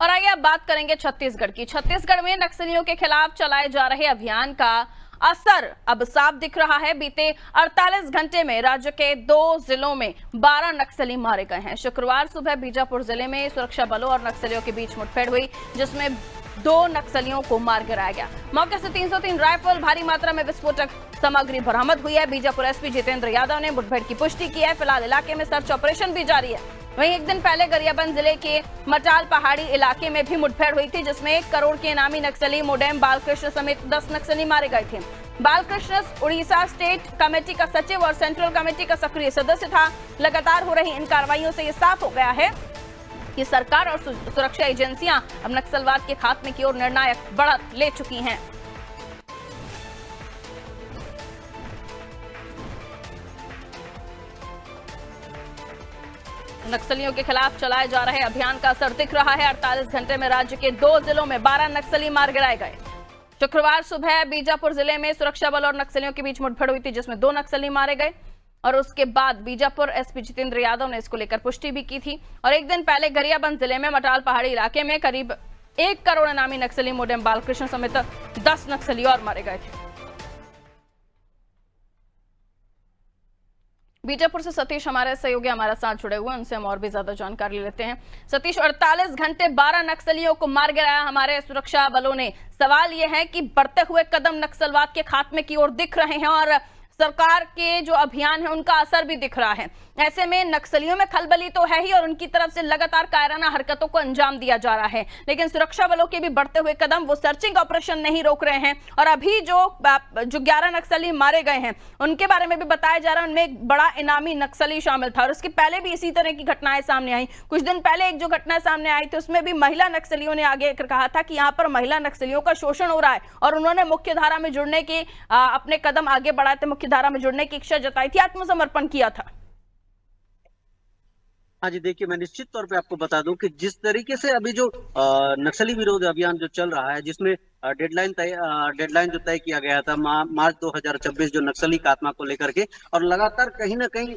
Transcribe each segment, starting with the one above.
और आइए अब बात करेंगे छत्तीसगढ़ की। छत्तीसगढ़ में नक्सलियों के खिलाफ चलाए जा रहे अभियान का असर अब साफ दिख रहा है। बीते 48 घंटे में राज्य के 2 जिलों में 12 नक्सली मारे गए हैं। शुक्रवार सुबह बीजापुर जिले में सुरक्षा बलों और नक्सलियों के बीच मुठभेड़ हुई, जिसमें 2 नक्सलियों को मार गिराया गया। मौके से 303 राइफल, भारी मात्रा में विस्फोटक सामग्री बरामद हुई है। बीजापुर एसपी जितेंद्र यादव ने मुठभेड़ की पुष्टि की है। फिलहाल इलाके में सर्च ऑपरेशन भी जारी है। वहीं एक दिन पहले गरियाबंद जिले के मटाल पहाड़ी इलाके में भी मुठभेड़ हुई थी, जिसमें 1 करोड़ के इनामी नक्सली मोडेम बालकृष्ण समेत 10 नक्सली मारे गए थे। बालकृष्ण उड़ीसा स्टेट कमेटी का सचिव और सेंट्रल कमेटी का सक्रिय सदस्य था। लगातार हो रही इन कार्रवाइयों से ये साफ हो गया है कि सरकार और सुरक्षा एजेंसियां अब नक्सलवाद के खात्मे की ओर निर्णायक बढ़त ले चुकी हैं। नक्सलियों के खिलाफ चलाए जा रहे अभियान का असर दिख रहा है। 48 घंटे में राज्य के 2 जिलों में 12 नक्सली मार गिराए गए। शुक्रवार सुबह बीजापुर जिले में सुरक्षा बल और नक्सलियों के बीच मुठभेड़ हुई थी, जिसमें 2 नक्सली मारे गए और उसके बाद बीजापुर एसपी जितेंद्र यादव ने इसको लेकर पुष्टि भी की थी। और एक दिन पहले गरियाबंद जिले में मटाल पहाड़ी इलाके में करीब 1 करोड़ इनामी नक्सली मोडेम बालकृष्ण समेत 10 नक्सली और मारे गए थे। बीजापुर से सतीश हमारे सहयोगी हमारे साथ जुड़े हुए, उनसे हम और भी ज्यादा जानकारी लेते हैं। सतीश, 48 घंटे 12 नक्सलियों को मार गिराया हमारे सुरक्षा बलों ने। सवाल यह है कि बढ़ते हुए कदम नक्सलवाद के खात्मे की ओर दिख रहे हैं और सरकार के जो अभियान है उनका असर भी दिख रहा है। ऐसे में नक्सलियों में खलबली तो है ही और उनकी तरफ से लगातार कायराना हरकतों को अंजाम दिया जा रहा है, लेकिन सुरक्षा बलों के भी बढ़ते हुए कदम वो सर्चिंग ऑपरेशन नहीं रोक रहे हैं। और अभी जो 11 नक्सली मारे गए हैं उनके बारे में भी बताया जा रहा है, उनमें एक बड़ा इनामी नक्सली शामिल था और उसके पहले भी इसी तरह की घटनाएं सामने आई। कुछ दिन पहले एक जो घटना सामने आई थी उसमें भी महिला नक्सलियों ने आगे कहा था कि यहाँ पर महिला नक्सलियों का शोषण हो रहा है और उन्होंने मुख्य धारा में जुड़ने के अपने कदम आगे बढ़ाए थे, मुख्य धारा में जुड़ने की इच्छा जताई थी, आत्मसमर्पण किया था। हाँ जी, देखिए मैं निश्चित तौर पे आपको बता दूं कि जिस तरीके से अभी जो नक्सली विरोध अभियान जो चल रहा है, जिसमें डेडलाइन जो तय किया गया था मार्च 2026 जो नक्सली खात्मा को लेकर के, और लगातार कहीं ना कहीं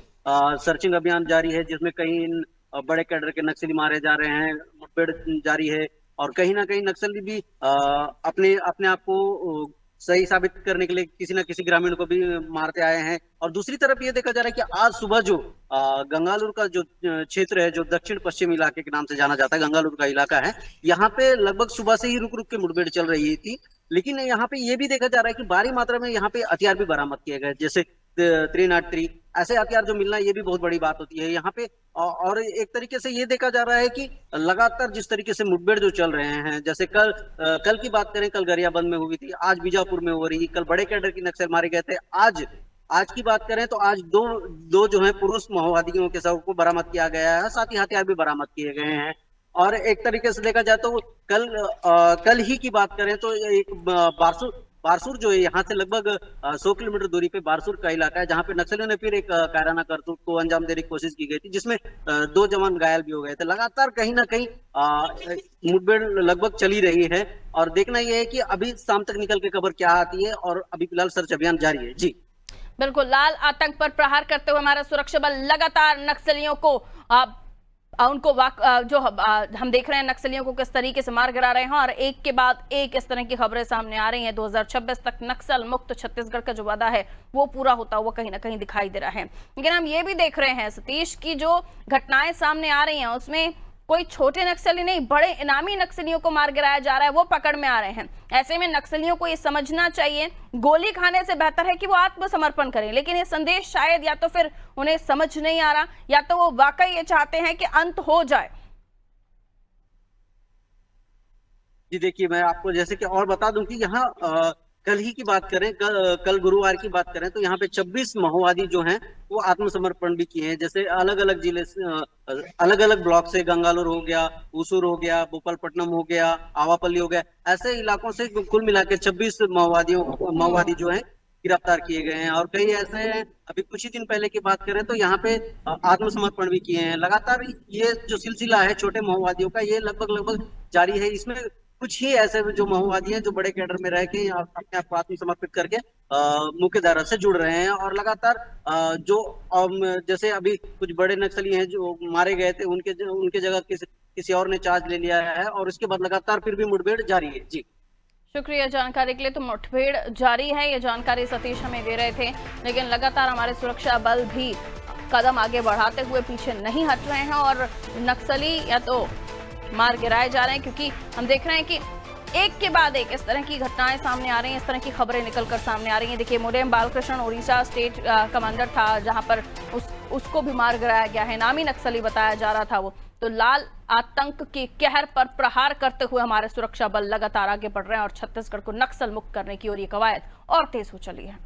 सर्चिंग अभियान जारी है, जिसमें कहीं बड़े कैडर के नक्सली मारे जा रहे हैं, मुठभेड़ जारी है और कहीं ना कहीं नक्सली भी अपने आप को सही साबित करने के लिए किसी न किसी ग्रामीण को भी मारते आए हैं। और दूसरी तरफ ये देखा जा रहा है कि आज सुबह जो गंगालूर का जो क्षेत्र है, जो दक्षिण पश्चिम इलाके के नाम से जाना जाता है, गंगालूर का इलाका है, यहाँ पे लगभग सुबह से ही रुक रुक के मुठभेड़ चल रही थी। लेकिन यहाँ पे ये भी देखा जा रहा है कि भारी मात्रा में यहाँ पे हथियार भी बरामद किए गए, जैसे 303 ऐसे हथियार जो मिलना, ये भी बहुत बड़ी बात होती है यहाँ पे। और एक तरीके से ये देखा जा रहा है कि लगातार जिस तरीके से मुठभेड़ जो चल रहे हैं, जैसे कल की बात करें, कल गरियाबंद में हुई थी, आज बीजापुर में हो रही, कल बड़े कैडर की नक्सल मारे गए थे। आज की बात करें तो आज दो जो है पुरुष माओवादियों के शव को बरामद किया गया है, साथ ही हथियार भी बरामद किए गए हैं। और एक तरीके से देखा जाए तो कल ही की बात करें तो एक बारसूर जो है, यहाँ से लगभग 100 किलोमीटर दूरी पे बारसूर का इलाका है, जहाँ पे नक्सलियों ने फिर एक कायराना करतूत को अंजाम देने की कोशिश की गई थी, जिसमें 2 जवान घायल भी हो गए थे। लगातार कहीं ना कहीं मुठभेड़ लगभग चली रही है और देखना यह है कि अभी शाम तक निकल के खबर क्या आती है। और अभी फिलहाल सर्च अभियान जारी है। जी बिल्कुल, लाल आतंक पर प्रहार करते हुए हमारा सुरक्षा बल लगातार नक्सलियों को उनको जो हम देख रहे हैं नक्सलियों को किस तरीके से मार गिरा रहे हैं और एक के बाद एक इस तरह की खबरें सामने आ रही हैं। 2026 तक नक्सल मुक्त छत्तीसगढ़ का जो वादा है वो पूरा होता हुआ कहीं ना कहीं दिखाई दे रहा है। लेकिन हम ये भी देख रहे हैं सतीश की जो घटनाएं सामने आ रही हैं उसमें कोई छोटे नक्सली नहीं, बड़े इनामी नक्सलियों को मार गिराया जा रहा है, वो पकड़ में आ रहे हैं। ऐसे में नक्सलियों को ये समझना चाहिए गोली खाने से बेहतर है कि वो आत्मसमर्पण करें, लेकिन ये संदेश शायद या तो फिर उन्हें समझ नहीं आ रहा या तो वो वाकई ये चाहते हैं कि अंत हो जाए। जी, देखिए मैं आपको जैसे कि और बता दूं कि यहाँ कल ही की बात करें, कल गुरुवार की बात करें तो यहाँ पे 26 माओवादी जो हैं वो आत्मसमर्पण भी किए हैं। जैसे अलग अलग जिले से, अलग अलग ब्लॉक से, गंगालूर हो गया, उसूर हो गया, भोपालपट्टनम हो गया, आवापल्ली हो गया, ऐसे इलाकों से कुल मिला के 26 माओवादी जो है गिरफ्तार किए गए हैं। और कई ऐसे हैं, अभी कुछ ही दिन पहले की बात करें तो यहाँ पे आत्मसमर्पण भी किए हैं। लगातार ये जो सिलसिला है छोटे माओवादियों का, ये लगभग जारी है। इसमें कुछ ही ऐसे जो माओवादी हैं जो बड़े कैडर में रह के अपने आप को आत्मसमर्पित करके मुख्य धारा से जुड़ रहे हैं। और लगातार जो जैसे अभी कुछ बड़े नक्सली हैं जो मारे गए थे, उनके जगह किसी और ने चार्ज ले लिया है और उसके बाद लगातार फिर भी मुठभेड़ जारी है। जी शुक्रिया जानकारी के लिए। तो मुठभेड़ जारी है, ये जानकारी सतीश हमें दे रहे थे, लेकिन लगातार हमारे सुरक्षा बल भी कदम आगे बढ़ाते हुए पीछे नहीं हट रहे हैं और नक्सली या तो मार गिराए जा रहे हैं, क्योंकि हम देख रहे हैं कि एक के बाद एक इस तरह की घटनाएं सामने आ रही हैं, इस तरह की खबरें निकलकर सामने आ रही हैं। देखिए, मुडेम बालकृष्ण उड़ीसा स्टेट कमांडर था, जहां पर उसको भी मार गिराया गया है, नामी नक्सली बताया जा रहा था वो। तो लाल आतंक के कहर पर प्रहार करते हुए हमारे सुरक्षा बल लगातार आगे बढ़ रहे हैं और छत्तीसगढ़ को नक्सल मुक्त करने की ओर ये कवायद और तेज हो चली है।